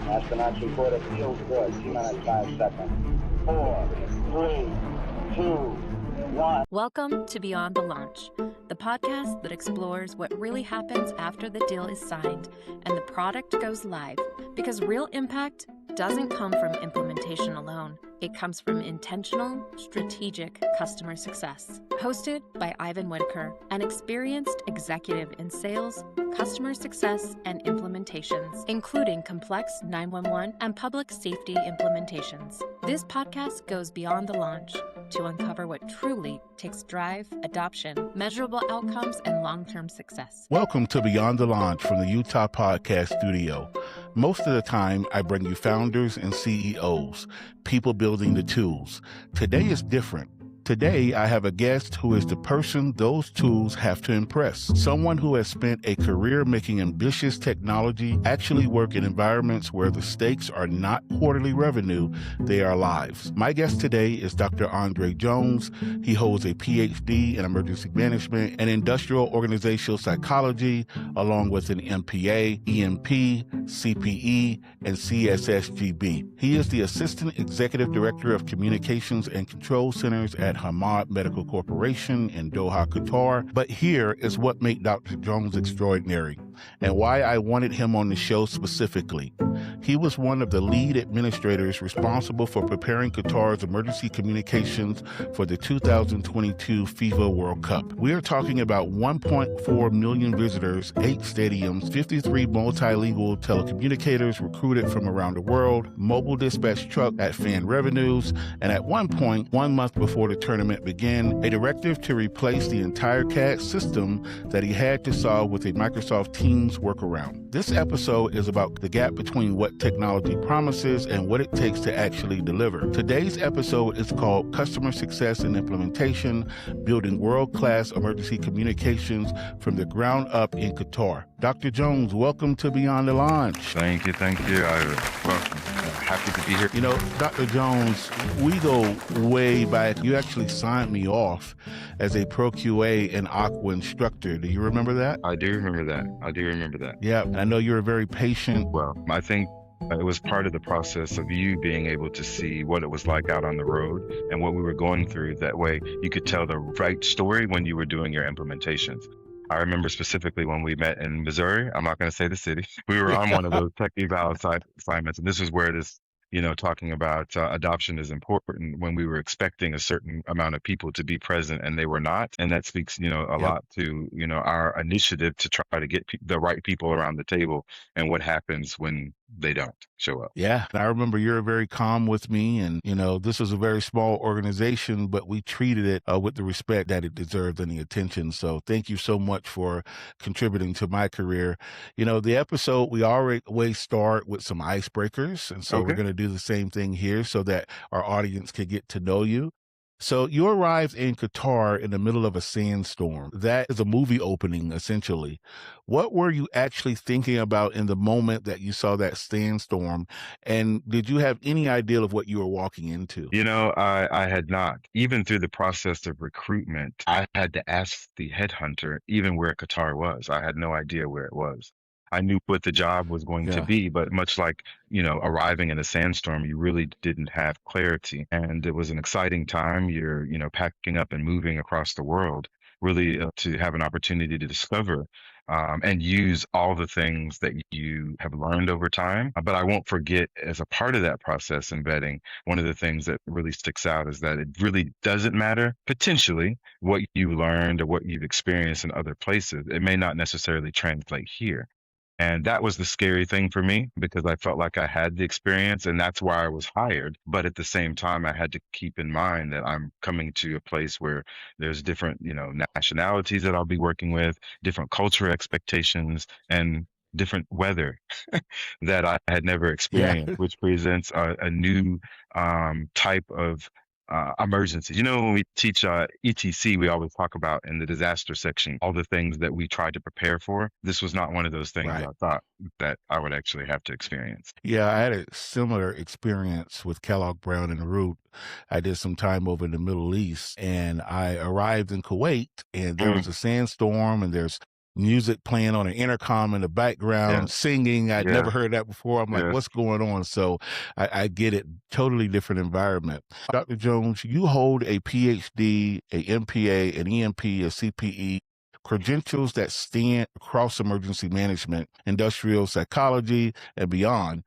Astronauts report it feels good. T-minus 5 seconds. 4, 3, 2, 1. Welcome to Beyond the Launch, the podcast that explores what really happens after the deal is signed and the product goes live. Because real impact doesn't come from implementation alone. It comes from intentional, strategic customer success. Hosted by Ivan Whitaker, an experienced executive in sales, customer success, and implementations, including complex 911 and public safety implementations. This podcast goes beyond the launch to uncover what truly takes drive, adoption, measurable outcomes, and long-term success. Welcome to Beyond the Launch from the Utah Podcast Studio. Most of the time, I bring you founders and CEOs, people building the tools. Today is different. Today, I have a guest who is the person those tools have to impress. Someone who has spent a career making ambitious technology actually work in environments where the stakes are not quarterly revenue, they are lives. My guest today is Dr. Andre Jones. He holds a PhD in emergency management and industrial organizational psychology, along with an MPA, EMP, CPE, and CSSGB. He is the Assistant Executive Director of Communications and Control Centers at Hamad Medical Corporation in Doha, Qatar. But here is what made Dr. Jones extraordinary and why I wanted him on the show specifically. He was one of the lead administrators responsible for preparing Qatar's emergency communications for the 2022 FIFA World Cup. We are talking about 1.4 million visitors, 8 stadiums, 53 multilingual telecommunicators recruited from around the world, mobile dispatch truck at fan revenues, and at one point, 1 month before the tournament began, a directive to replace the entire CAD system that he had to solve with a Microsoft Teams workaround. This episode is about the gap between what technology promises and what it takes to actually deliver. Today's episode is called Customer Success and Implementation, Building World-Class Emergency Communications from the Ground Up in Qatar. Dr. Jones, welcome to Beyond the Launch. Thank you. I'm happy to be here. You know, Dr. Jones, we go way back. You actually signed me off as a ProQA and Aqua instructor. Do you remember that? I do remember that. Yeah, and I know you're very patient. Well, I think it was part of the process of you being able to see what it was like out on the road and what we were going through. That way you could tell the right story when you were doing your implementations. I remember specifically when we met in Missouri. I'm not going to say the city. We were on one of those tech eval assignments, and this is where it is, talking about adoption is important when we were expecting a certain amount of people to be present and they were not. And that speaks, a lot to, our initiative to try to get the right people around the table and what happens when they don't show up. Yeah. I remember you're very calm with me and, this was a very small organization, but we treated it with the respect that it deserved and the attention. So thank you so much for contributing to my career. The episode, we always start with some icebreakers. And so We're going to do the same thing here so that our audience can get to know you. So you arrived in Qatar in the middle of a sandstorm. That is a movie opening, essentially. What were you actually thinking about in the moment that you saw that sandstorm? And did you have any idea of what you were walking into? I had not. Even through the process of recruitment, I had to ask the headhunter even where Qatar was. I had no idea where it was. I knew what the job was going to be, but much like, arriving in a sandstorm, you really didn't have clarity. And it was an exciting time. You're, packing up and moving across the world, really to have an opportunity to discover and use all the things that you have learned over time. But I won't forget, as a part of that process in vetting, one of the things that really sticks out is that it really doesn't matter, potentially, what you learned or what you've experienced in other places. It may not necessarily translate here. And that was the scary thing for me because I felt like I had the experience and that's why I was hired. But at the same time, I had to keep in mind that I'm coming to a place where there's different, nationalities that I'll be working with, different cultural expectations, and different weather that I had never experienced, which presents a new type of emergencies. When we teach ETC, we always talk about in the disaster section, all the things that we try to prepare for. This was not one of those things I thought that I would actually have to experience. Yeah, I had a similar experience with Kellogg Brown and Root. I did some time over in the Middle East and I arrived in Kuwait and there was a sandstorm and there's music playing on an intercom in the background, singing. I'd never heard that before. I'm like, what's going on? So I get it. Totally different environment. Dr. Jones, you hold a PhD, a MPA, an EMP, a CPE, credentials that stand across emergency management, industrial psychology, and beyond.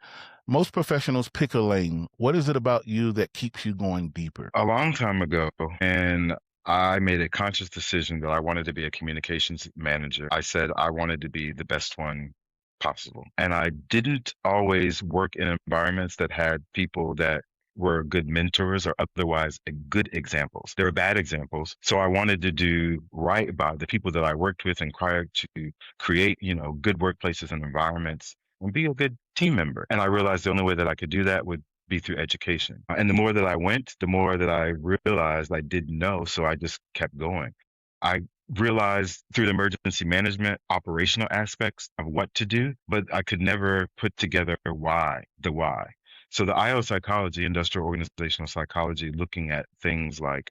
Most professionals pick a lane. What is it about you that keeps you going deeper? A long time ago, and I made a conscious decision that I wanted to be a communications manager. I said I wanted to be the best one possible. And I didn't always work in environments that had people that were good mentors or otherwise good examples. There were bad examples. So I wanted to do right by the people that I worked with and try to create, good workplaces and environments and be a good team member. And I realized the only way that I could do that would be through education. And the more that I went, the more that I realized I didn't know. So I just kept going. I realized through the emergency management operational aspects of what to do, but I could never put together the why. So the IO psychology, industrial organizational psychology, looking at things like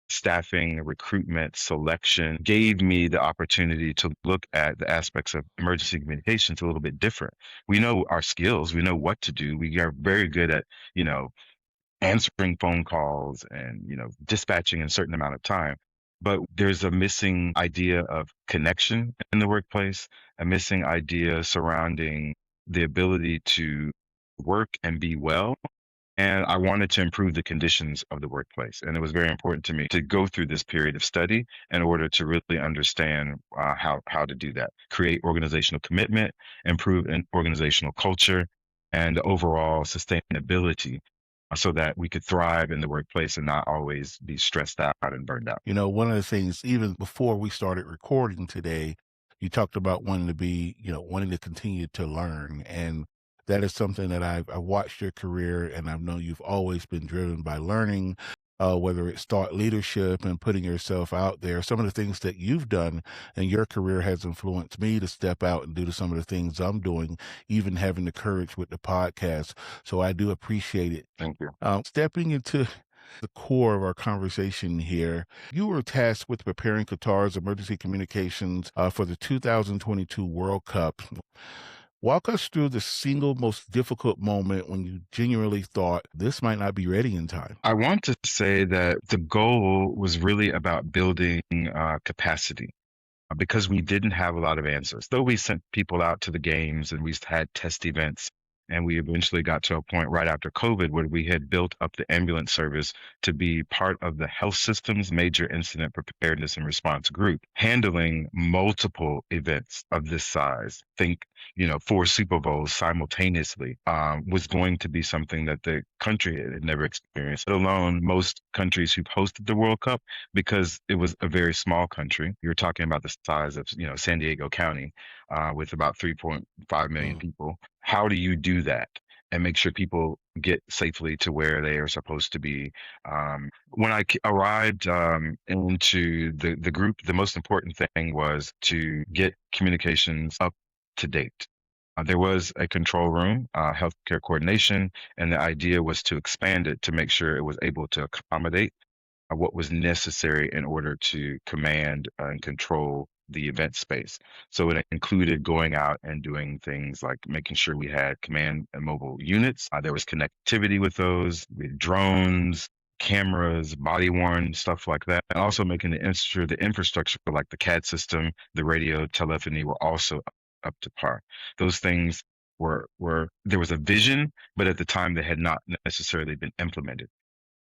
staffing, recruitment, selection, gave me the opportunity to look at the aspects of emergency communications a little bit different. We know our skills, we know what to do. We are very good at, answering phone calls and, dispatching in a certain amount of time. But there's a missing idea of connection in the workplace, a missing idea surrounding the ability to work and be well. And I wanted to improve the conditions of the workplace. And it was very important to me to go through this period of study in order to really understand how to do that, create organizational commitment, improve an organizational culture, and overall sustainability so that we could thrive in the workplace and not always be stressed out and burned out. One of the things, even before we started recording today, you talked about wanting to continue to learn. And that is something that I watched your career, and I know you've always been driven by learning, whether it's thought leadership and putting yourself out there. Some of the things that you've done in your career has influenced me to step out and do some of the things I'm doing, even having the courage with the podcast. So I do appreciate it. Thank you. Stepping into the core of our conversation here, you were tasked with preparing Qatar's emergency communications for the 2022 World Cup. Walk us through the single most difficult moment when you genuinely thought this might not be ready in time. I want to say that the goal was really about building capacity because we didn't have a lot of answers. Though we sent people out to the games and we had test events, and we eventually got to a point right after COVID where we had built up the ambulance service to be part of the health system's major incident preparedness and response group, handling multiple events of this size. Think, 4 Super Bowls simultaneously was going to be something that the country had never experienced, let alone most countries who've hosted the World Cup, because it was a very small country. You're talking about the size of, San Diego County with about 3.5 million people. How do you do that and make sure people get safely to where they are supposed to be? When I arrived into the group, the most important thing was to get communications up to date. There was a control room, healthcare coordination, and the idea was to expand it to make sure it was able to accommodate what was necessary in order to command and control the event space. So it included going out and doing things like making sure we had command and mobile units. There was connectivity with those, with drones, cameras, body worn, stuff like that. And also making the infrastructure like the CAD system, the radio, telephony were also up to par. Those things were there was a vision, but at the time they had not necessarily been implemented.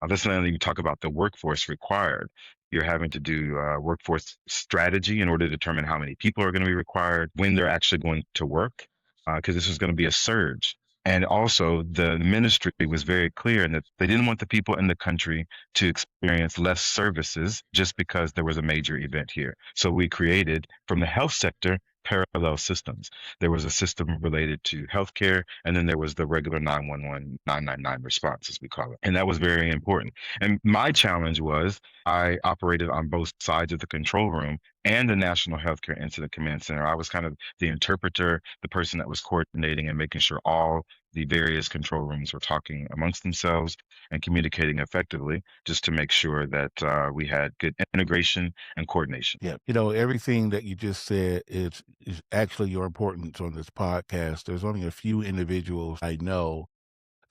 Let's not even talk about the workforce required. You're having to do workforce strategy in order to determine how many people are going to be required, when they're actually going to work, because this is going to be a surge. And also the ministry was very clear in that they didn't want the people in the country to experience less services just because there was a major event here. So we created, from the health sector, parallel systems. There was a system related to healthcare, and then there was the regular 911, 999 response, as we call it. And that was very important. And my challenge was I operated on both sides of the control room, and the National Healthcare Incident Command Center. I was kind of the interpreter, the person that was coordinating and making sure all the various control rooms were talking amongst themselves and communicating effectively, just to make sure that we had good integration and coordination. Yeah. Everything that you just said is actually your importance on this podcast. There's only a few individuals I know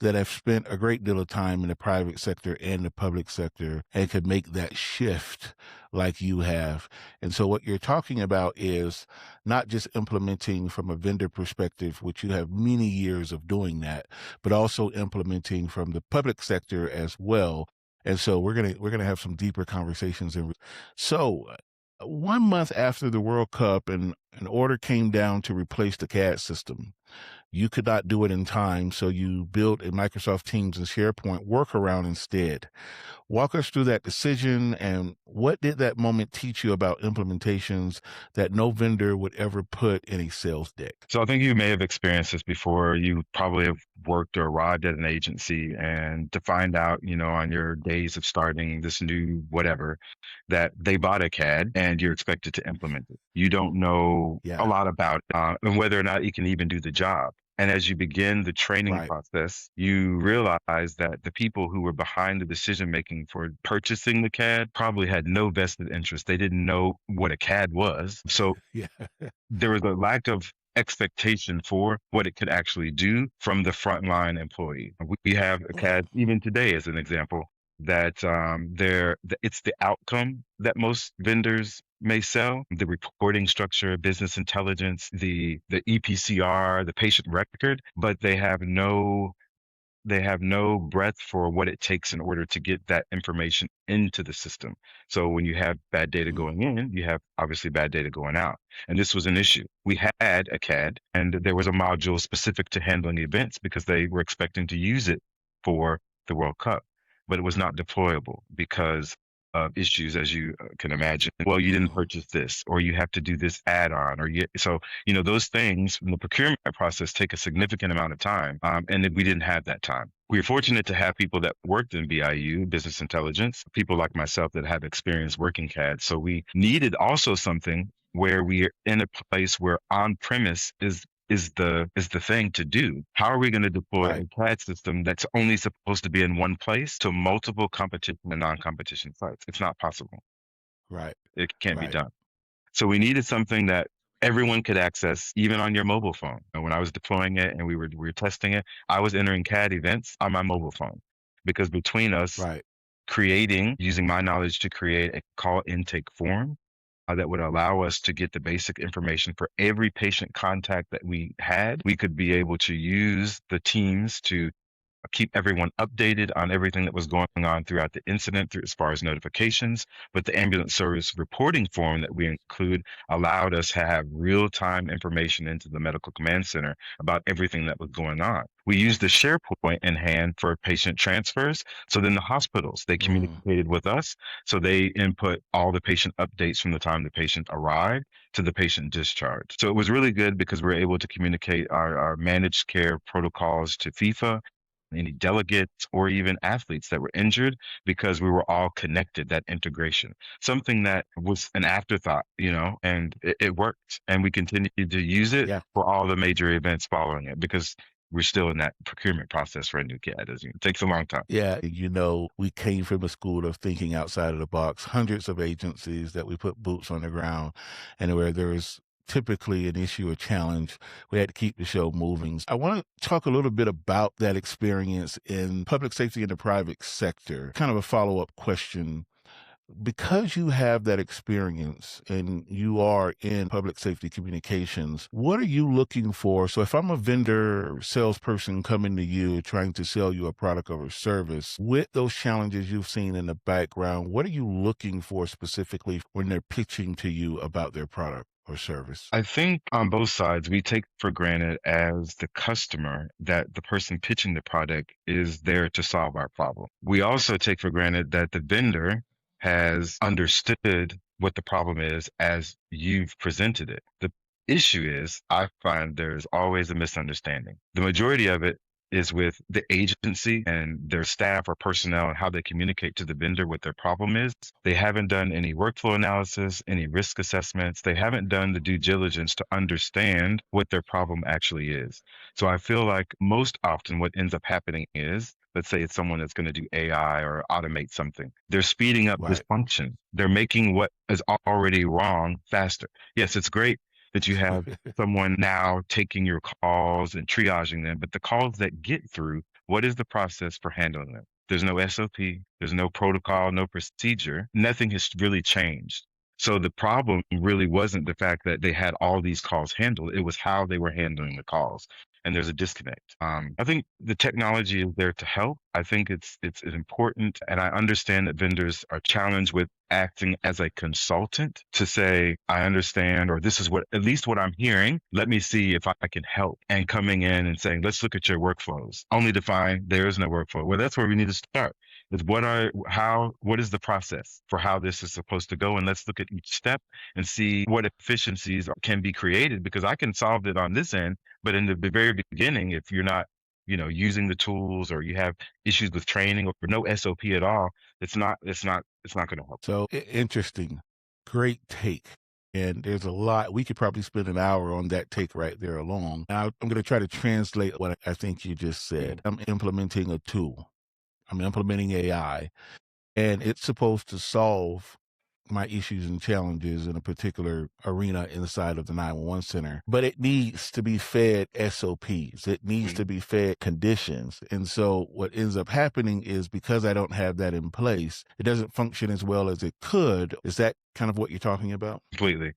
that have spent a great deal of time in the private sector and the public sector and could make that shift like you have. And so what you're talking about is not just implementing from a vendor perspective, which you have many years of doing that, but also implementing from the public sector as well. And so we're gonna have some deeper conversations. So 1 month after the World Cup, and an order came down to replace the CAD system. You could not do it in time, so you built a Microsoft Teams and SharePoint workaround instead. Walk us through that decision, and what did that moment teach you about implementations that no vendor would ever put in a sales deck? So I think you may have experienced this before. You probably have worked or arrived at an agency, and to find out, on your days of starting this new whatever, that they bought a CAD and you're expected to implement it. You don't know a lot about it, and whether or not you can even do the job. And as you begin the training process, you realize that the people who were behind the decision making for purchasing the CAD probably had no vested interest. They didn't know what a CAD was. So there was a lack of expectation for what it could actually do from the frontline employee. We have a CAD even today as an example that it's the outcome that most vendors may sell, the reporting structure, business intelligence, the EPCR, the patient record, but they have no breadth for what it takes in order to get that information into the system. So when you have bad data going in, you have obviously bad data going out. And this was an issue. We had a CAD and there was a module specific to handling events because they were expecting to use it for the World Cup, but it was not deployable because of issues, as you can imagine. Well, you didn't purchase this, or you have to do this add-on, so those things in the procurement process take a significant amount of time, and we didn't have that time. We were fortunate to have people that worked in BIU, business intelligence, people like myself that have experience working CAD. So we needed also something where we are in a place where on-premise is the thing to do. How are we going to deploy a CAD system that's only supposed to be in one place to multiple competition and non-competition sites? It's not possible. Right. It can't be done. So we needed something that everyone could access, even on your mobile phone. And when I was deploying it and we were testing it, I was entering CAD events on my mobile phone, because between us using my knowledge to create a call intake form that would allow us to get the basic information for every patient contact that we had, we could be able to use the teams to keep everyone updated on everything that was going on throughout the incident as far as notifications. But the ambulance service reporting form that we include allowed us to have real-time information into the medical command center about everything that was going on. We used the SharePoint in hand for patient transfers. So then the hospitals, they communicated with us. So they input all the patient updates from the time the patient arrived to the patient discharged. So it was really good because we were able to communicate our managed care protocols to FIFA, any delegates, or even athletes that were injured, because we were all connected, that integration. Something that was an afterthought, and it worked. And we continued to use it for all the major events following it, because we're still in that procurement process for a new CAD. It takes a long time. Yeah, we came from a school of thinking outside of the box, hundreds of agencies that we put boots on the ground, and where there is typically an issue or challenge, we had to keep the show moving. I want to talk a little bit about that experience in public safety in the private sector. Kind of a follow-up question. Because you have that experience and you are in public safety communications, what are you looking for? So if I'm a vendor or salesperson coming to you trying to sell you a product or a service, with those challenges you've seen in the background, what are you looking for specifically when they're pitching to you about their product or service? I think on both sides, we take for granted as the customer that the person pitching the product is there to solve our problem. We also take for granted that the vendor has understood what the problem is as you've presented it. The issue is, I find there's always a misunderstanding. The majority of it is with the agency and their staff or personnel and how they communicate to the vendor what their problem is. They haven't done any workflow analysis, any risk assessments. They haven't done the due diligence to understand what their problem actually is. So I feel like most often what ends up happening is, let's say it's someone that's going to do AI or automate something. They're speeding up this Right. function. They're making what is already wrong faster. Yes, it's great that you have someone now taking your calls and triaging them, but the calls that get through, what is the process for handling them? There's no SOP, there's no protocol, no procedure. Nothing has really changed. So the problem really wasn't the fact that they had all these calls handled. It was how they were handling the calls. And there's a disconnect. I think the technology is there to help. I think it's important, and I understand that vendors are challenged with acting as a consultant to say, I understand, or this is what at least what I'm hearing. Let me see if I can help. And coming in and saying, let's look at your workflows, only to find there is no workflow. Well, that's where we need to start. Is what is the process for how this is supposed to go? And let's look at each step and see what efficiencies can be created, because I can solve it on this end, but in the very beginning, if you're not, using the tools, or you have issues with training or no SOP at all, it's not going to help. So interesting. Great take. And there's a lot. We could probably spend an hour on that take right there alone. Now, I'm going to try to translate what I think you just said. I'm implementing a tool. I'm implementing AI, and it's supposed to solve my issues and challenges in a particular arena inside of the 911 center. But it needs to be fed SOPs. It needs to be fed conditions. And so what ends up happening is, because I don't have that in place, it doesn't function as well as it could. Is that kind of what you're talking about? Completely.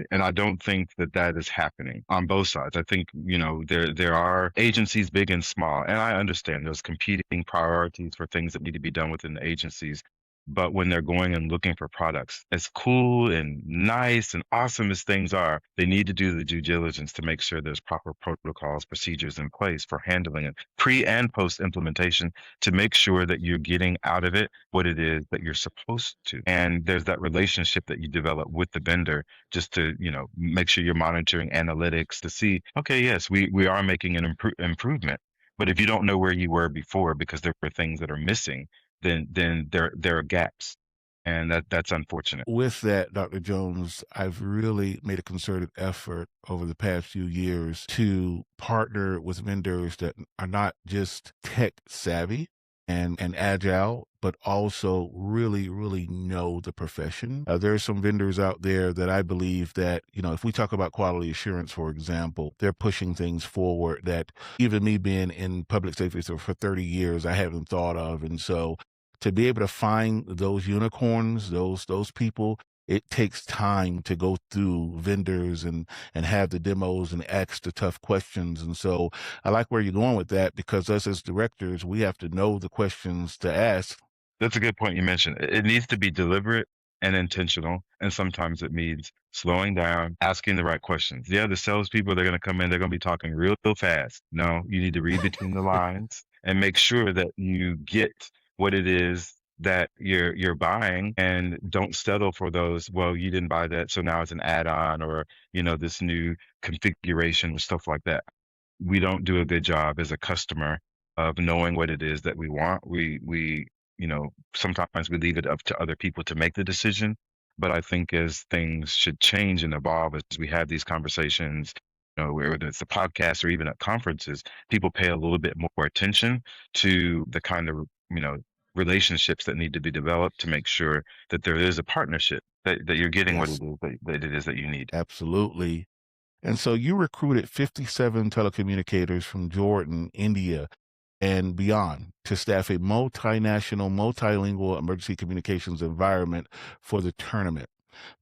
And I don't think that is happening on both sides. I think, there are agencies big and small, and I understand there's competing priorities for things that need to be done within the agencies. But when they're going and looking for products, as cool and nice and awesome as things are, they need to do the due diligence to make sure there's proper protocols, procedures in place for handling it pre and post implementation, to make sure that you're getting out of it what it is that you're supposed to. And there's that relationship that you develop with the vendor, just to, make sure you're monitoring analytics to see, okay, yes, we are making an improvement. But if you don't know where you were before because there were things that are missing, then there are gaps, and that's unfortunate. With that, Dr. Jones, I've really made a concerted effort over the past few years to partner with vendors that are not just tech savvy and agile, but also really, really know the profession. There are some vendors out there that I believe that, if we talk about quality assurance, for example, they're pushing things forward that even me being in public safety for 30 years, I haven't thought of. And so to be able to find those unicorns, those people, it takes time to go through vendors and have the demos and ask the tough questions. And so I like where you're going with that, because us as directors, we have to know the questions to ask. That's a good point you mentioned. It needs to be deliberate and intentional. And sometimes it means slowing down, asking the right questions. Yeah, the salespeople, they're going to come in, they're going to be talking real fast. No, you need to read between the lines and make sure that you get what it is that you're buying, and don't settle for those, well, you didn't buy that, so now it's an add-on, or this new configuration and stuff like that. We don't do a good job as a customer of knowing what it is that we want. We sometimes we leave it up to other people to make the decision. But I think as things should change and evolve, as we have these conversations, whether it's a podcast or even at conferences, people pay a little bit more attention to the kind of relationships that need to be developed to make sure that there is a partnership, that you're getting Yes. what it is that you need. Absolutely. And so you recruited 57 telecommunicators from Jordan, India, and beyond to staff a multinational, multilingual emergency communications environment for the tournament.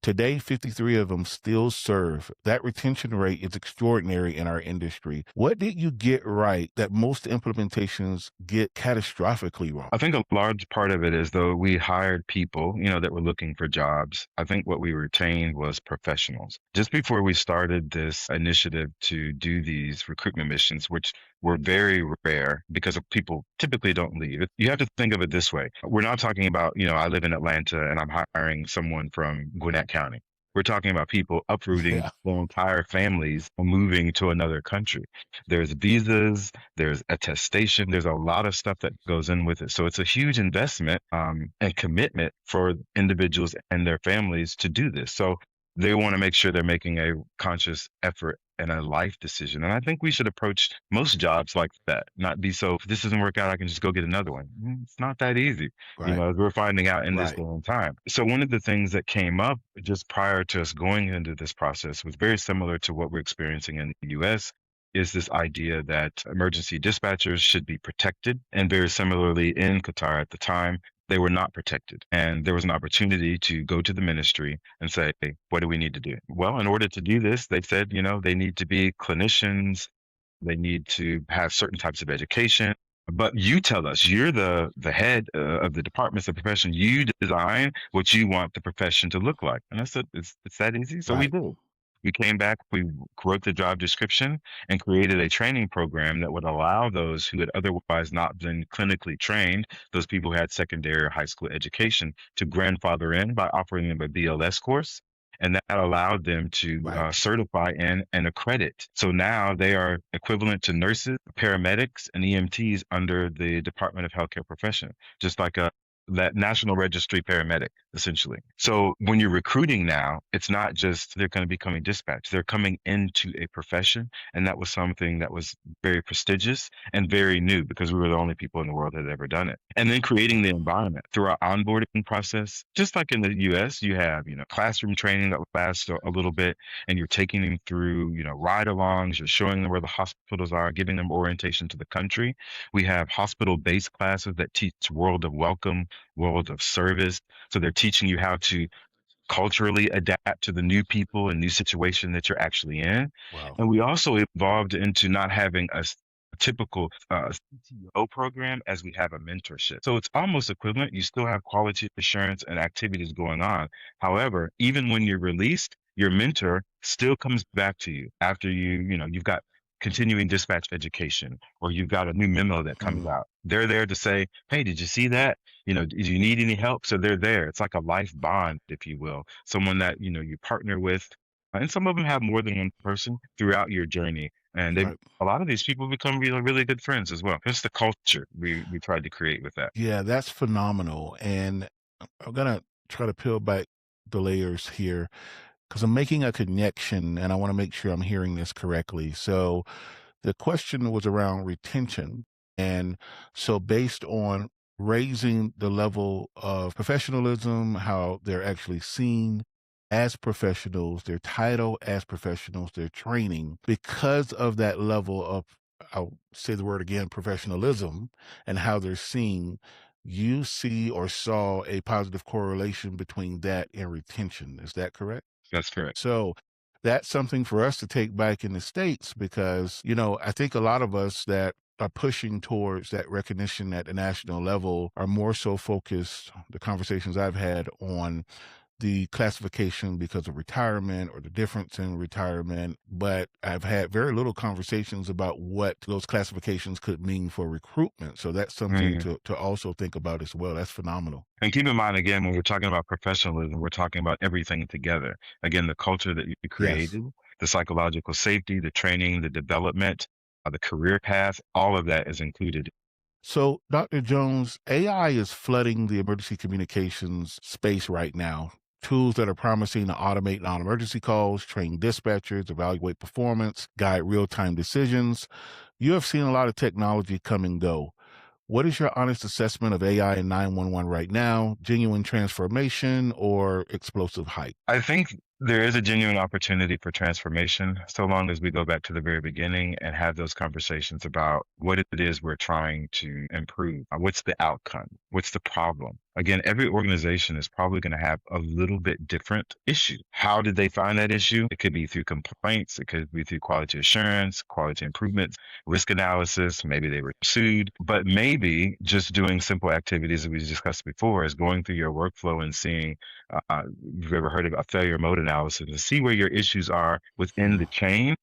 Today, 53 of them still serve. That retention rate is extraordinary in our industry. What did you get right that most implementations get catastrophically wrong? I think a large part of it is, though, we hired people, that were looking for jobs. I think what we retained was professionals. Just before we started this initiative to do these recruitment missions, which were very rare because people typically don't leave. You have to think of it this way. We're not talking about, I live in Atlanta and I'm hiring someone from Gwinnett County. We're talking about people uprooting Yeah. their entire families and moving to another country. There's visas, there's attestation, there's a lot of stuff that goes in with it. So it's a huge investment and commitment for individuals and their families to do this. So they want to make sure they're making a conscious effort and a life decision. And I think we should approach most jobs like that, not be so, if this doesn't work out, I can just go get another one. It's not that easy, Right. as we're finding out in this Right. long time. So one of the things that came up just prior to us going into this process was very similar to what we're experiencing in the US, is this idea that emergency dispatchers should be protected. And very similarly in Qatar at the time, they were not protected. And there was an opportunity to go to the ministry and say, hey, what do we need to do? Well, in order to do this, they said, they need to be clinicians, they need to have certain types of education. But you tell us, you're the head of the departments of profession. You design what you want the profession to look like. And I said, it's that easy. So we Right. did. We came back, we wrote the job description and created a training program that would allow those who had otherwise not been clinically trained, those people who had secondary or high school education, to grandfather in by offering them a BLS course. And that allowed them to Right. certify in and accredit. So now they are equivalent to nurses, paramedics, and EMTs under the Department of Healthcare Profession, just like that National Registry paramedic, essentially. So when you're recruiting now, it's not just they're going to be coming dispatch, they're coming into a profession. And that was something that was very prestigious and very new because we were the only people in the world that had ever done it. And then creating the environment through our onboarding process, just like in the US, you have, classroom training that lasts a little bit, and you're taking them through, ride-alongs, you're showing them where the hospitals are, giving them orientation to the country. We have hospital-based classes that teach world of welcome, world of service. So they're teaching you how to culturally adapt to the new people and new situation that you're actually in. Wow. And we also evolved into not having a typical CTO program as we have a mentorship. So it's almost equivalent. You still have quality assurance and activities going on. However, even when you're released, your mentor still comes back to you after you've got continuing dispatch education, or you've got a new memo that comes Mm. out. They're there to say, hey, did you see that? Do you need any help? So they're there. It's like a life bond, if you will, someone that, you partner with. And some of them have more than one person throughout your journey. And Right. a lot of these people become really, really good friends as well. It's the culture we tried to create with that. Yeah, that's phenomenal. And I'm going to try to peel back the layers here because I'm making a connection and I want to make sure I'm hearing this correctly. So the question was around retention. And so based on raising the level of professionalism, how they're actually seen as professionals, their title as professionals, their training, because of that level of, I'll say the word again, professionalism, and how they're seen, you see or saw a positive correlation between that and retention. Is that correct? That's correct. So that's something for us to take back in the States because, I think a lot of us that are pushing towards that recognition at the national level are more so focused, the conversations I've had, on the classification because of retirement or the difference in retirement. But I've had very little conversations about what those classifications could mean for recruitment. So that's something to also think about as well. That's phenomenal. And keep in mind, again, when we're talking about professionalism, we're talking about everything together. Again, the culture that you Yes. created, the psychological safety, the training, the development, the career path, all of that is included. So, Dr. Jones, AI is flooding the emergency communications space right now. Tools that are promising to automate non-emergency calls, train dispatchers, evaluate performance, guide real-time decisions. You have seen a lot of technology come and go. What is your honest assessment of AI in 911 right now? Genuine transformation or explosive hype? I think there is a genuine opportunity for transformation, so long as we go back to the very beginning and have those conversations about what it is we're trying to improve. What's the outcome? What's the problem? Again, every organization is probably going to have a little bit different issue. How did they find that issue? It could be through complaints. It could be through quality assurance, quality improvements, risk analysis. Maybe they were sued, but maybe just doing simple activities that we discussed before is going through your workflow and seeing, you've ever heard of a failure mode analysis, to see where your issues are within the chain,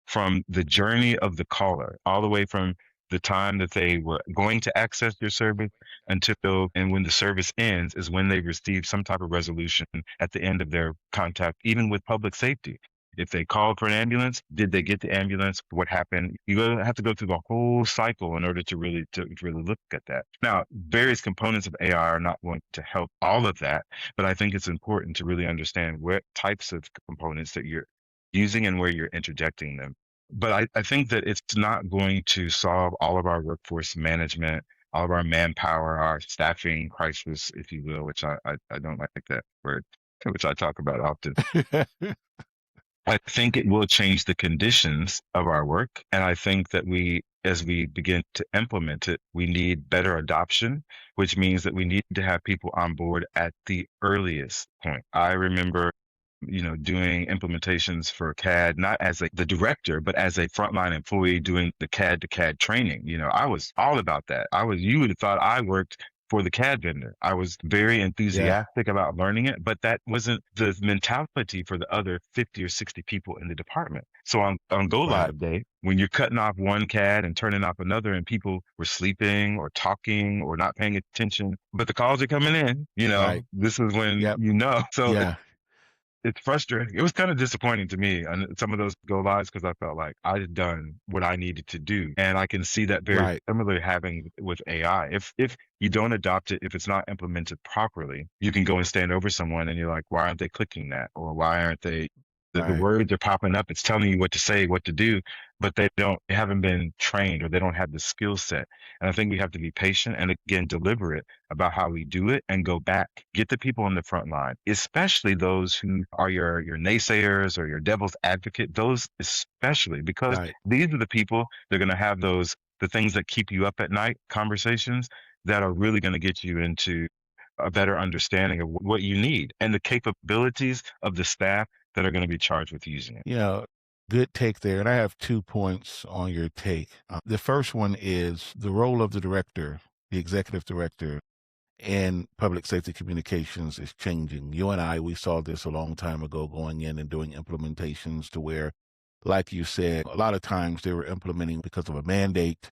from the journey of the caller, all the way from the time that they were going to access your service until, and when the service ends is when they receive some type of resolution at the end of their contact, even with public safety. If they called for an ambulance, did they get the ambulance? What happened? Have to go through the whole cycle in order to really look at that. Now, various components of AI are not going to help all of that, but I think it's important to really understand what types of components that you're using and where you're interjecting them. But I think that it's not going to solve all of our workforce management, all of our manpower, our staffing crisis, if you will, which I don't like that word, which I talk about often. I think it will change the conditions of our work. And I think that as we begin to implement it, we need better adoption, which means that we need to have people on board at the earliest point. I remember, doing implementations for CAD, not as the director, but as a frontline employee doing the CAD to CAD training. I was all about that. You would have thought I worked for the CAD vendor. I was very enthusiastic about learning it, but that wasn't the mentality for the other 50 or 60 people in the department. So on go live day, when you're cutting off one CAD and turning off another and people were sleeping or talking or not paying attention, but the calls are coming in, this is when, so it's frustrating. It was kind of disappointing to me on some of those go lives because I felt like I had done what I needed to do. And I can see that very similarly happening with AI. If you don't adopt it, if it's not implemented properly, you can go and stand over someone and you're like, why aren't they clicking that? Or why aren't they, the words are popping up, it's telling you what to say, what to do, but they haven't been trained or they don't have the skill set. And I think we have to be patient and again, deliberate about how we do it and go back, get the people on the front line, especially those who are your naysayers or your devil's advocate, those especially, because these are the people that are going to have the things that keep you up at night, conversations that are really going to get you into a better understanding of what you need and the capabilities of the staff that are going to be charged with using it. Good take there. And I have 2 points on your take. The first one is the role of the director, the executive director in public safety communications is changing. You and we saw this a long time ago going in and doing implementations to where, like you said, a lot of times they were implementing because of a mandate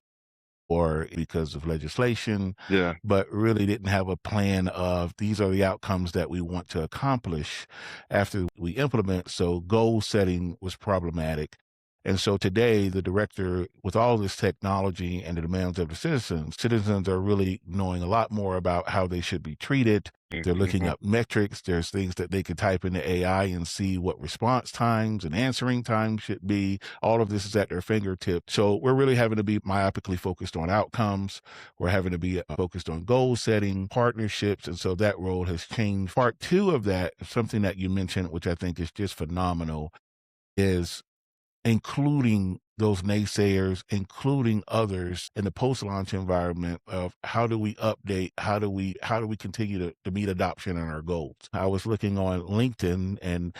or because of legislation, but really didn't have a plan of these are the outcomes that we want to accomplish after we implement. So goal setting was problematic. And so today, the director, with all this technology and the demands of the citizens are really knowing a lot more about how they should be treated. They're looking up metrics. There's things that they could type into AI and see what response times and answering times should be. All of this is at their fingertips. So we're really having to be myopically focused on outcomes. We're having to be focused on goal setting, partnerships. And so that role has changed. Part 2 of that, something that you mentioned, which I think is just phenomenal, is including those naysayers, including others in the post-launch environment of how do we update, how do we continue to meet adoption and our goals. I was looking on LinkedIn and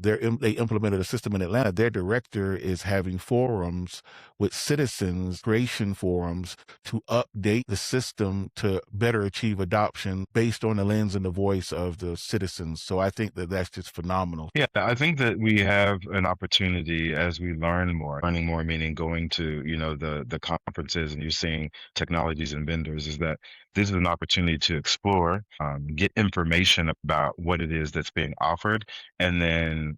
they implemented a system in Atlanta. Their director is having forums with citizens, creation forums to update the system to better achieve adoption based on the lens and the voice of the citizens. So I think that that's just phenomenal. Yeah, I think that we have an opportunity as we learn more meaning going to, the conferences and you're seeing technologies and vendors, is that this is an opportunity to explore, get information about what it is that's being offered, and then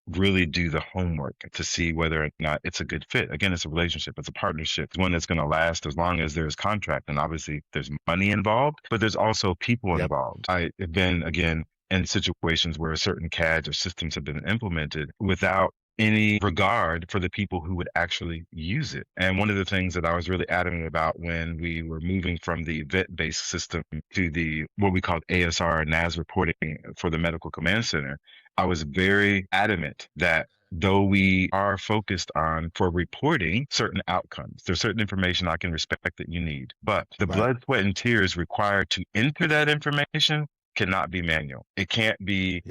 really do the homework to see whether or not it's a good fit. Again, it's a relationship, it's a partnership, it's one that's going to last as long as there's contract. And obviously there's money involved, but there's also people involved. I have been, again, in situations where certain CADs or systems have been implemented without any regard for the people who would actually use it. And one of the things that I was really adamant about when we were moving from the event-based system to what we called ASR and NAS reporting for the Medical Command Center, I was very adamant that though we are focused on for reporting certain outcomes, there's certain information I can respect that you need, but the blood, sweat, and tears required to enter that information cannot be manual. It can't be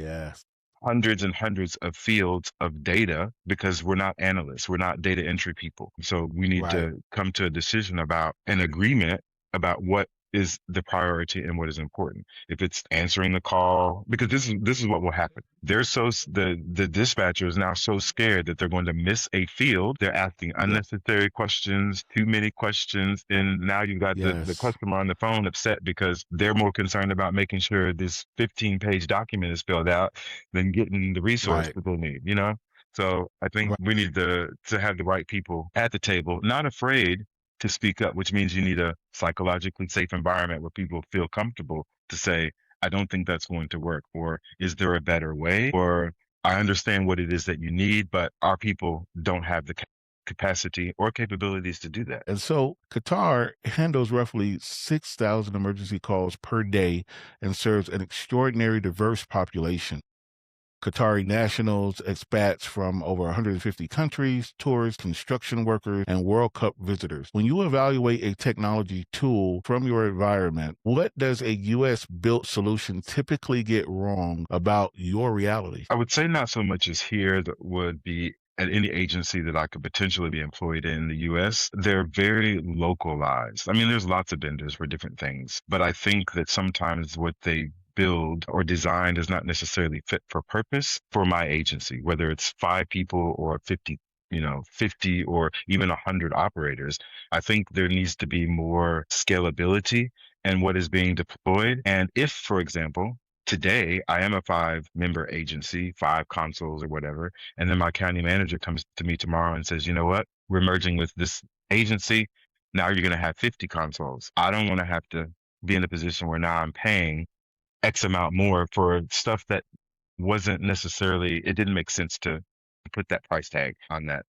hundreds and hundreds of fields of data because we're not analysts. We're not data entry people. So we need to come to a decision about an agreement about what is the priority and what is important. If it's answering the call, because this is what will happen. The dispatcher is now so scared that they're going to miss a field. They're asking unnecessary questions, too many questions, and now you've got the Yes. customer on the phone upset because they're more concerned about making sure this 15-page document is filled out than getting the resource Right. that they need, you know? So I think Right. we need to have the right people at the table, not afraid to speak up, which means you need a psychologically safe environment where people feel comfortable to say, I don't think that's going to work, or is there a better way? Or I understand what it is that you need, but our people don't have the capacity or capabilities to do that. And so Qatar handles roughly 6,000 emergency calls per day and serves an extraordinary diverse population. Qatari nationals, expats from over 150 countries, tourists, construction workers, and World Cup visitors. When you evaluate a technology tool from your environment, what does a U.S. built solution typically get wrong about your reality? I would say not so much as here that would be at any agency that I could potentially be employed in the US. They're very localized. I mean, there's lots of vendors for different things, but I think that sometimes what they build or design is not necessarily fit for purpose for my agency, whether it's 5 people or 50, 50 or even 100 operators. I think there needs to be more scalability in what is being deployed. And if, for example, today I am a 5-member agency, 5 consoles or whatever, and then my county manager comes to me tomorrow and says, you know what, we're merging with this agency. Now you're going to have 50 consoles. I don't want to have to be in a position where now I'm paying X amount more for stuff that wasn't necessarily, it didn't make sense to put that price tag on that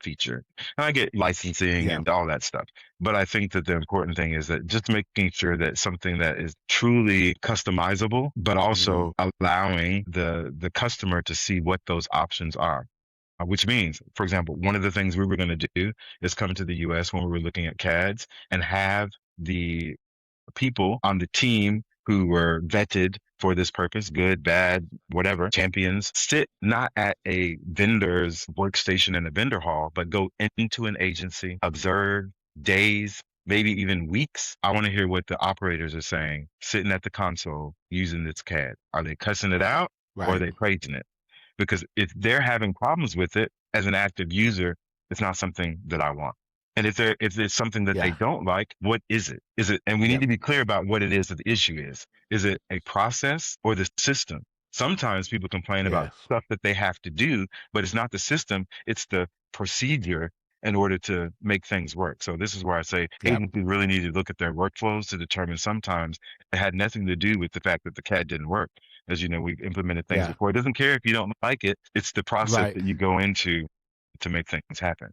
feature. And I get licensing and all that stuff. But I think that the important thing is that just making sure that something that is truly customizable, but also allowing the customer to see what those options are. Which means, for example, one of the things we were going to do is come to the US when we were looking at CADs and have the people on the team who were vetted for this purpose, good, bad, whatever, champions, sit not at a vendor's workstation in a vendor hall, but go into an agency, observe days, maybe even weeks. I want to hear what the operators are saying, sitting at the console using this CAD. Are they cussing it out or are they praising it? Because if they're having problems with it as an active user, it's not something that I want. And if there's something that they don't like, what is it? And we need to be clear about what it is that the issue is. Is it a process or the system? Sometimes people complain about stuff that they have to do, but it's not the system, it's the procedure in order to make things work. So this is where I say agencies really need to look at their workflows to determine sometimes it had nothing to do with the fact that the CAD didn't work. As you know, we've implemented things before. It doesn't care if you don't like it. It's the process that you go into to make things happen.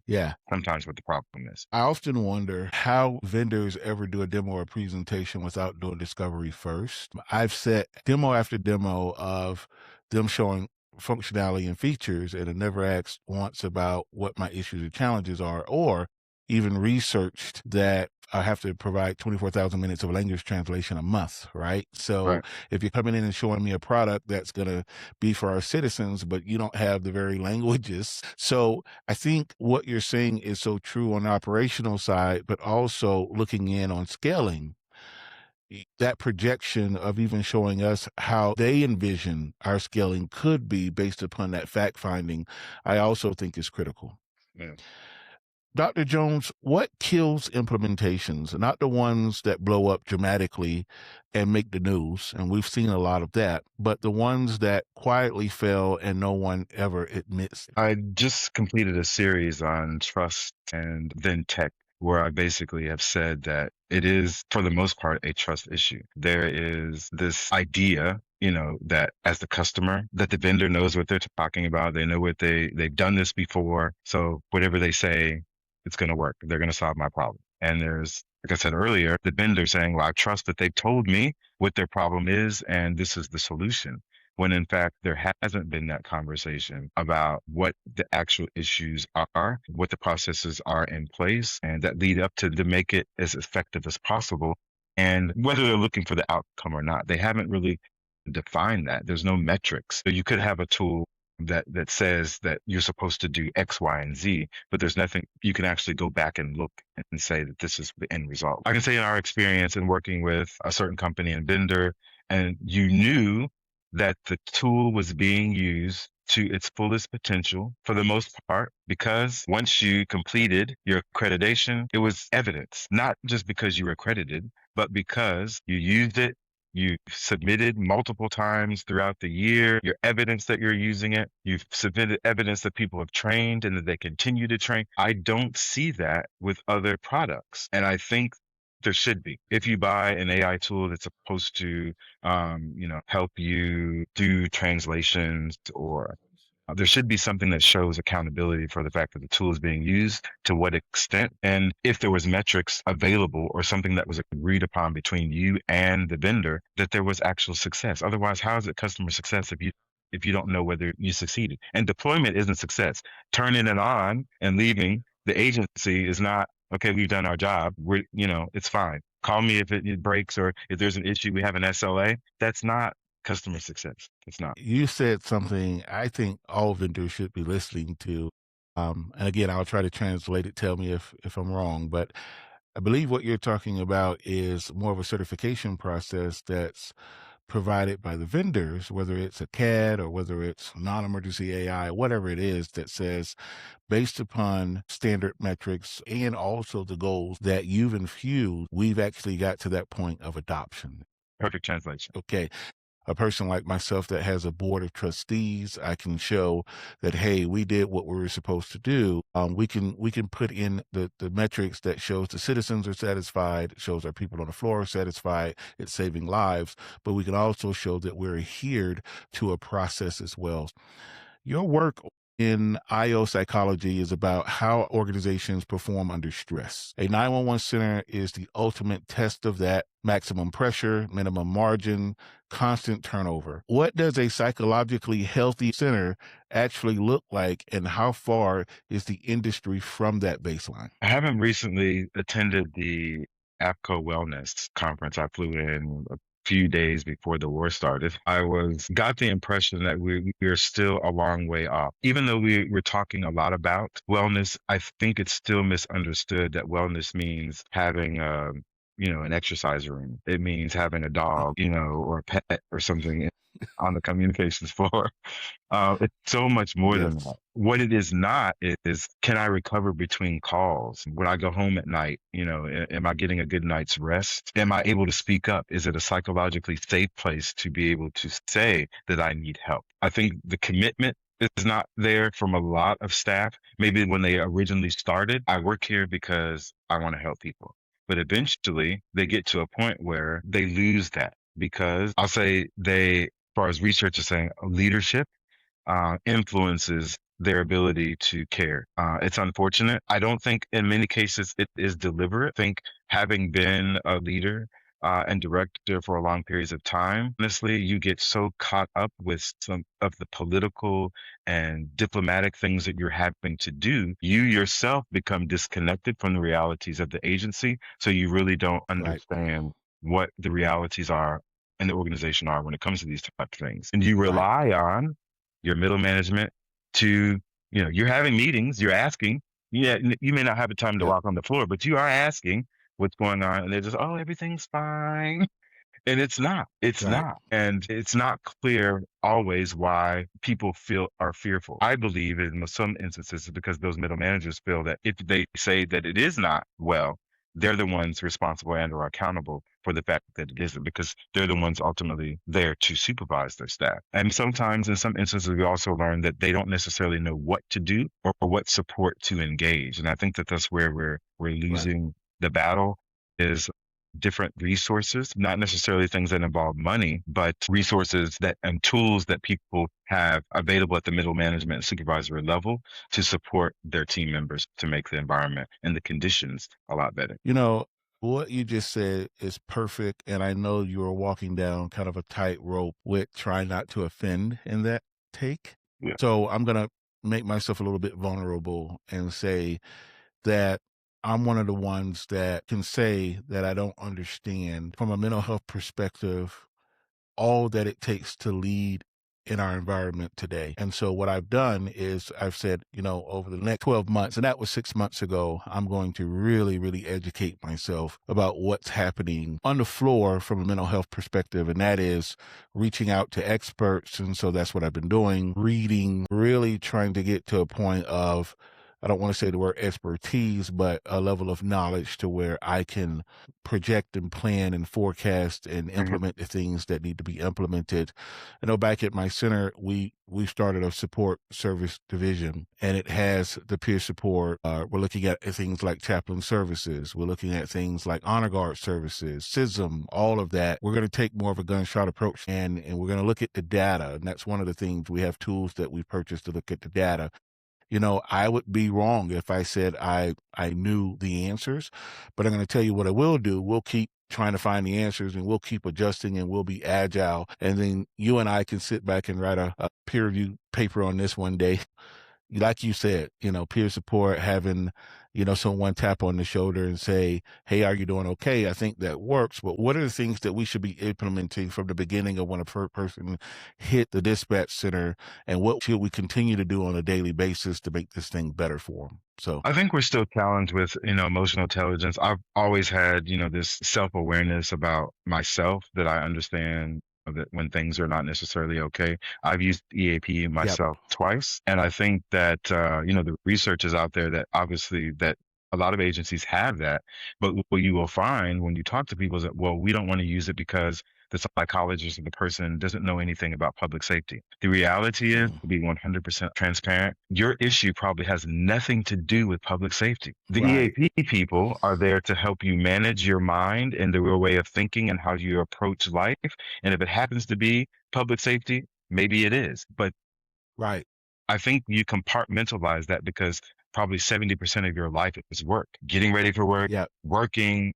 Sometimes what the problem is. I often wonder how vendors ever do a demo or presentation without doing discovery first. I've set demo after demo of them showing functionality and features, and it never asked once about what my issues or challenges are, or even researched that I have to provide 24,000 minutes of language translation a month, right? So if you're coming in and showing me a product that's going to be for our citizens, but you don't have the very languages. So I think what you're saying is so true on the operational side, but also looking in on scaling. That projection of even showing us how they envision our scaling could be based upon that fact finding, I also think is critical. Dr. Jones, what kills implementations? Not the ones that blow up dramatically and make the news, and we've seen a lot of that, but the ones that quietly fail and no one ever admits. I just completed a series on trust and then tech, where I basically have said that it is, for the most part, a trust issue. There is this idea, that as the customer, that the vendor knows what they're talking about. They know what they've done this before. So whatever they say, it's going to work. They're going to solve my problem. And there's, like I said earlier, the vendor saying, well, I trust that they've told me what their problem is, and this is the solution. When in fact, there hasn't been that conversation about what the actual issues are, what the processes are in place, and that lead up to make it as effective as possible. And whether they're looking for the outcome or not, they haven't really defined that. There's no metrics. So you could have a tool that says that you're supposed to do X, Y, and Z, but there's nothing you can actually go back and look and say that this is the end result. I can say in our experience in working with a certain company and vendor, and you knew that the tool was being used to its fullest potential for the most part, because once you completed your accreditation, it was evidence, not just because you were accredited, but because you used it, you submitted multiple times throughout the year, your evidence that you're using it. You've submitted evidence that people have trained and that they continue to train. I don't see that with other products. And I think there should be. If you buy an AI tool that's supposed to, help you do translations, or there should be something that shows accountability for the fact that the tool is being used, to what extent, and if there was metrics available or something that was agreed upon between you and the vendor, that there was actual success. Otherwise, how is it customer success if you don't know whether you succeeded? And deployment isn't success. Turning it on and leaving the agency is not, okay, we've done our job. It's fine. Call me if it breaks, or if there's an issue, we have an SLA. That's not customer success. It's not. You said something I think all vendors should be listening to. And again, I'll try to translate it. Tell me if I'm wrong, but I believe what you're talking about is more of a certification process that's provided by the vendors, whether it's a CAD or whether it's non-emergency AI, whatever it is, that says, based upon standard metrics and also the goals that you've infused, we've actually got to that point of adoption. Perfect translation. Okay. A person like myself that has a board of trustees, I can show that, hey, we did what we were supposed to do. We can put in the metrics that shows the citizens are satisfied, shows our people on the floor are satisfied, it's saving lives, but we can also show that we're adhered to a process as well. Your work in IO psychology is about how organizations perform under stress. A 911 center is the ultimate test of that: maximum pressure, minimum margin, constant turnover. What does a psychologically healthy center actually look like, and how far is the industry from that baseline? I haven't recently attended the APCO Wellness conference. I flew in a few days before the war started. Got the impression that we're still a long way off. Even though we're talking a lot about wellness, I think it's still misunderstood that wellness means having an exercise room. It means having a dog, or a pet or something on the communications floor. It's so much more than Yes. that. What it is not is, can I recover between calls? When I go home at night, am I getting a good night's rest? Am I able to speak up? Is it a psychologically safe place to be able to say that I need help? I think the commitment is not there from a lot of staff. Maybe when they originally started, I work here because I want to help people. But eventually they get to a point where they lose that, because I'll say as far as research is saying, leadership influences their ability to care. It's unfortunate. I don't think in many cases it is deliberate. I think, having been a leader and director for long periods of time, honestly, you get so caught up with some of the political and diplomatic things that you're having to do, you yourself become disconnected from the realities of the agency. So you really don't understand what the realities are and the organization are when it comes to these type of things. And you rely on your middle management to, you're having meetings, you're asking, you may not have the time to walk on the floor, but you are asking what's going on. And they're just, oh, everything's fine. And it's not. And it's not clear always why people are fearful. I believe in some instances because those middle managers feel that if they say that it is not well, they're the ones responsible and are accountable for the fact that it isn't, because they're the ones ultimately there to supervise their staff. And sometimes, in some instances, we also learn that they don't necessarily know what to do or what support to engage. And I think that that's where we're losing the battle, is different resources, not necessarily things that involve money, but resources and tools that people have available at the middle management and supervisory level to support their team members to make the environment and the conditions a lot better. What you just said is perfect. And I know you are walking down kind of a tightrope with trying not to offend in that take. Yeah. So I'm going to make myself a little bit vulnerable and say that I'm one of the ones that can say that I don't understand, from a mental health perspective, all that it takes to lead in our environment today. And so what I've done is I've said, over the next 12 months, and that was 6 months ago, I'm going to really, really educate myself about what's happening on the floor from a mental health perspective. And that is reaching out to experts. And so that's what I've been doing, reading, really trying to get to a point of, I don't want to say the word expertise, but a level of knowledge to where I can project and plan and forecast and implement the things that need to be implemented. Back at my center, we started a support service division, and it has the peer support. We're looking at things like chaplain services. We're looking at things like honor guard services, CISM, all of that. We're going to take more of a gunshot approach, and we're going to look at the data. And that's one of the things. We have tools that we purchased to look at the data. I would be wrong if I said I knew the answers, but I'm going to tell you what I will do. We'll keep trying to find the answers, and we'll keep adjusting, and we'll be agile. And then you and I can sit back and write a peer review paper on this one day. Like you said, peer support, having, someone tap on the shoulder and say, hey, are you doing okay? I think that works. But what are the things that we should be implementing from the beginning of when a person hit the dispatch center? And what should we continue to do on a daily basis to make this thing better for them? So I think we're still challenged with, emotional intelligence. I've always had, this self-awareness about myself, that I understand that when things are not necessarily okay. I've used EAP myself twice. And I think that, the research is out there that obviously that a lot of agencies have that. But what you will find when you talk to people is that, well, we don't want to use it because the psychologist or the person doesn't know anything about public safety. The reality is, to be 100% transparent, your issue probably has nothing to do with public safety. The EAP people are there to help you manage your mind and the real way of thinking and how you approach life. And if it happens to be public safety, maybe it is. But I think you compartmentalize that because probably 70% of your life is work, getting ready for work, working,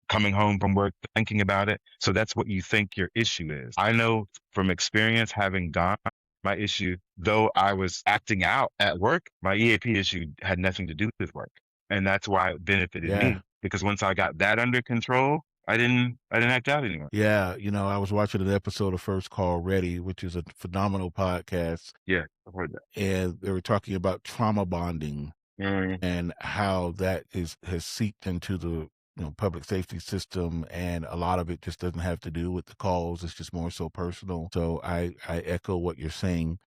coming home from work, thinking about it. So that's what you think your issue is. I know from experience, having done my issue, though I was acting out at work, my EAP issue had nothing to do with work. And that's why it benefited me, because once I got that under control, I didn't act out anymore. Yeah. I was watching an episode of First Call Ready, which is a phenomenal podcast. Yeah, I've heard that. And they were talking about trauma bonding and how that has seeped into the public safety system, and a lot of it just doesn't have to do with the calls. It's just more so personal. So I echo what you're saying.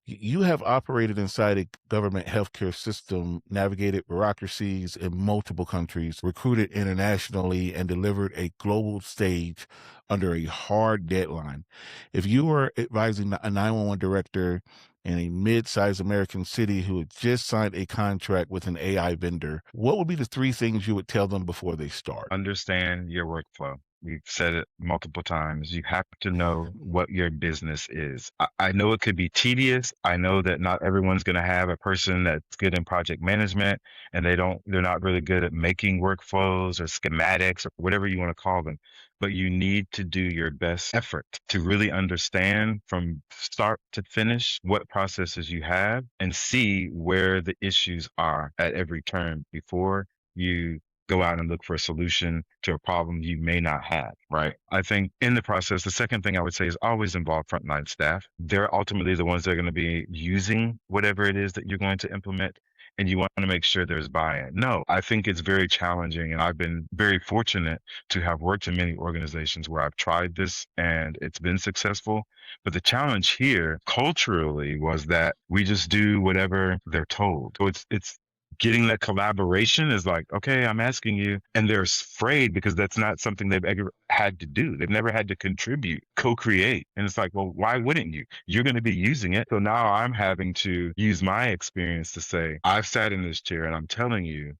You have operated inside a government healthcare system, navigated bureaucracies in multiple countries, recruited internationally, and delivered a global stage under a hard deadline. If you were advising a 911 director in a mid-sized American city who had just signed a contract with an AI vendor, what would be the 3 things you would tell them before they start? Understand your workflow. We've said it multiple times. You have to know what your business is. I know it could be tedious. I know that not everyone's going to have a person that's good in project management, and they're not really good at making workflows or schematics or whatever you want to call them. But you need to do your best effort to really understand from start to finish what processes you have and see where the issues are at every turn before you go out and look for a solution to a problem you may not have, right? I think in the process, the second thing I would say is always involve frontline staff. They're ultimately the ones that are going to be using whatever it is that you're going to implement, and you want to make sure there's buy-in. No, I think it's very challenging, and I've been very fortunate to have worked in many organizations where I've tried this and it's been successful. But the challenge here culturally was that we just do whatever they're told. So it's getting that collaboration is like, okay, I'm asking you. And they're afraid because that's not something they've ever had to do. They've never had to contribute, co-create. And it's like, well, why wouldn't you? You're going to be using it. So now I'm having to use my experience to say, I've sat in this chair and I'm telling you,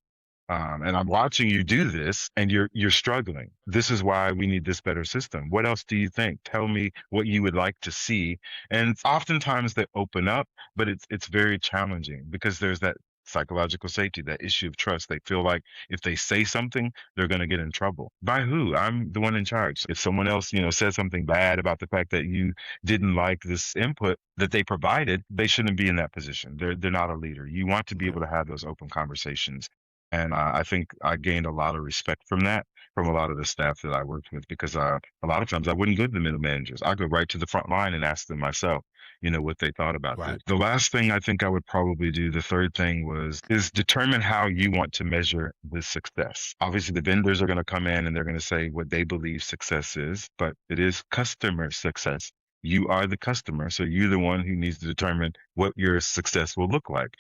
and I'm watching you do this and you're struggling. This is why we need this better system. What else do you think? Tell me what you would like to see. And oftentimes they open up, but it's very challenging because there's that psychological safety, that issue of trust. They feel like if they say something, they're going to get in trouble. By who? I'm the one in charge. If someone else, says something bad about the fact that you didn't like this input that they provided, they shouldn't be in that position. They're not a leader. You want to be able to have those open conversations. And I think I gained a lot of respect from that, from a lot of the staff that I worked with, because a lot of times I wouldn't go to the middle managers. I go right to the front line and ask them myself. what they thought about Right. this. The last thing I think I would probably do, the third thing is determine how you want to measure the success. Obviously, the vendors are going to come in and they're going to say what they believe success is, but it is customer success. You are the customer, so you're the one who needs to determine what your success will look like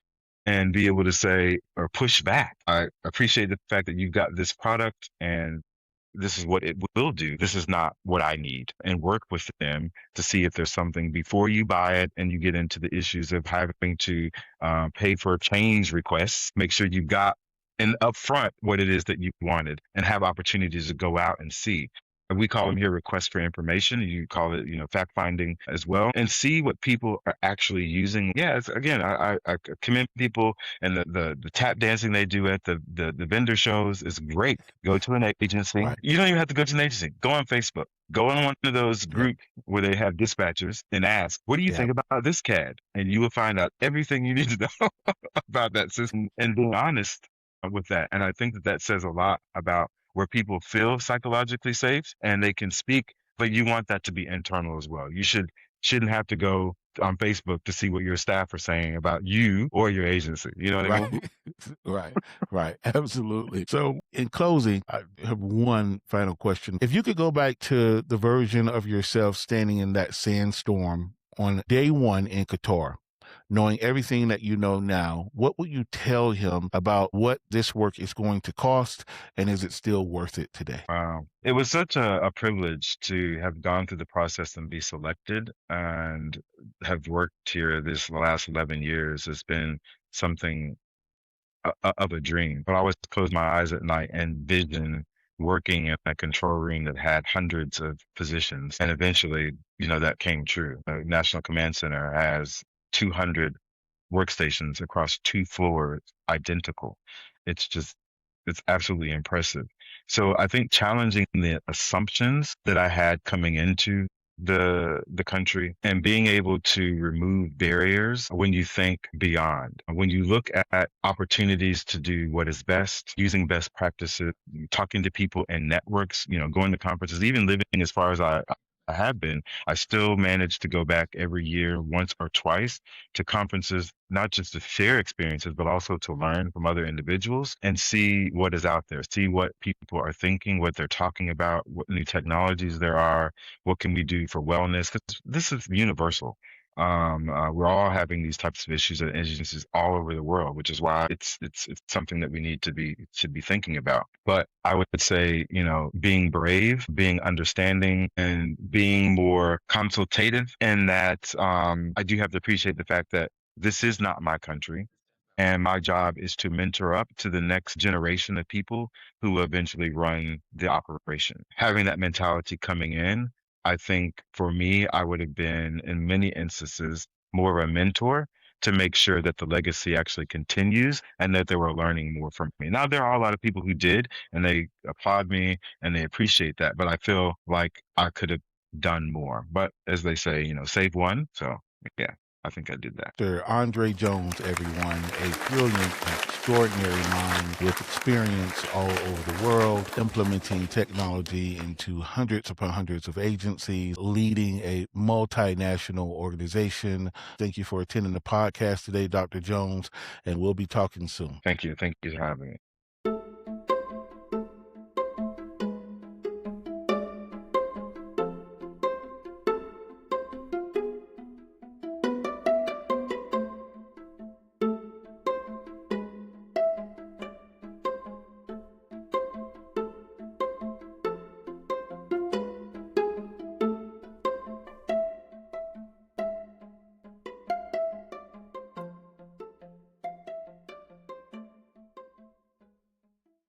and be able to say or push back. I appreciate the fact that you've got this product and this is what it will do. This is not what I need, and work with them to see if there's something before you buy it and you get into the issues of having to pay for change requests. Make sure you've got upfront what it is that you wanted and have opportunities to go out and see. We call them here requests for information. You call it, fact finding as well, and see what people are actually using. Yeah, again, I commend people, and the tap dancing they do at the vendor shows is great. Go to an agency. Right. You don't even have to go to an agency. Go on Facebook. Go on one of those groups where they have dispatchers and ask, what do you think about this CAD? And you will find out everything you need to know about that system, and being honest with that. And I think that says a lot about where people feel psychologically safe and they can speak, but you want that to be internal as well. You shouldn't have to go on Facebook to see what your staff are saying about you or your agency. You know what I mean? Right. Absolutely. So in closing, I have one final question. If you could go back to the version of yourself standing in that sandstorm on day one in Qatar, knowing everything that you know now, what would you tell him about what this work is going to cost, and is it still worth it today? Wow. It was such a privilege to have gone through the process and be selected and have worked here this last 11 years. Has been something of a dream. But I always close my eyes at night and vision working in a control room that had hundreds of positions. And eventually, that came true. The National Command Center has 200 workstations across 2 floors, identical. It's absolutely impressive. So I think challenging the assumptions that I had coming into the country and being able to remove barriers when you think beyond, when you look at opportunities to do what is best, using best practices, talking to people in networks, going to conferences, even living as far as I have been, I still manage to go back every year, once or twice, to conferences, not just to share experiences, but also to learn from other individuals and see what is out there, see what people are thinking, what they're talking about, what new technologies there are, what can we do for wellness? Because this is universal. We're all having these types of issues at agencies all over the world, which is why it's something that we need to be thinking about. But I would say, being brave, being understanding, and being more consultative, and that I do have to appreciate the fact that this is not my country. And my job is to mentor up to the next generation of people who will eventually run the operation. Having that mentality coming in, I think for me, I would have been, in many instances, more of a mentor to make sure that the legacy actually continues and that they were learning more from me. Now, there are a lot of people who did, and they applaud me and they appreciate that, but I feel like I could have done more. But as they say, save one. So yeah, I think I did that. Dr. Andre Jones, everyone, a brilliant, extraordinary mind with experience all over the world, implementing technology into hundreds upon hundreds of agencies, leading a multinational organization. Thank you for attending the podcast today, Dr. Jones, and we'll be talking soon. Thank you. Thank you for having me.